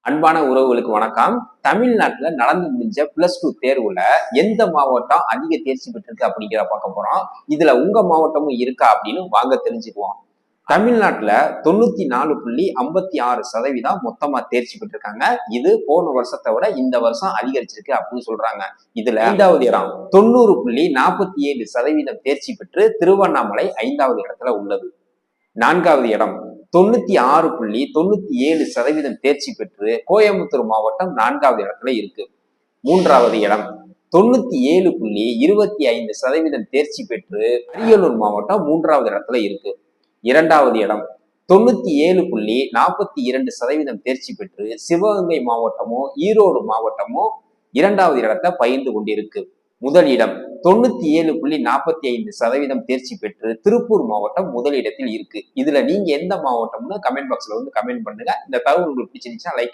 அன்பான உறவுகளுக்கு வணக்கம். தமிழ்நாட்டுல நடந்து முடிஞ்ச +2 தேர்வுல எந்த மாவட்டம் அதிக தேர்ச்சி பெற்றிருக்கு அப்படிங்கிற பார்க்க போறோம். இதுல உங்க மாவட்டமும் இருக்கா அப்படின்னு வாங்க தெரிஞ்சுக்குவோம். தமிழ்நாட்டுல 94.56% மொத்தமா தேர்ச்சி பெற்றிருக்காங்க. இது போன வருஷத்தை விட இந்த வருஷம் அதிகரிச்சிருக்கு அப்படின்னு சொல்றாங்க. இதுல 5வது இடம் 90.47% தேர்ச்சி பெற்று திருவண்ணாமலை 5வது இடத்துல உள்ளது. 4வது இடம் 96.97% தேர்ச்சி பெற்று கோயம்புத்தூர் மாவட்டம் 4வது இடத்துல இருக்கு. 3வது இடம் 97.25% தேர்ச்சி பெற்று அரியலூர் மாவட்டம் 3வது இடத்துல இருக்கு. 2வது இடம் 97.42% தேர்ச்சி பெற்று சிவகங்கை மாவட்டமோ ஈரோடு மாவட்டமோ 2வது இடத்தை பகிர்ந்து கொண்டிருக்கு. முதலிடம் 97.45% தேர்ச்சி பெற்று திருப்பூர் மாவட்டம் முதலிடத்தில் இருக்கு. இதுல நீங்க எந்த மாவட்டம்னு கமெண்ட் பாக்ஸ்ல வந்து கமெண்ட் பண்ணுங்க. இந்த தகவல் உங்களுக்கு பிடிச்சிருந்துச்சுன்னா லைக்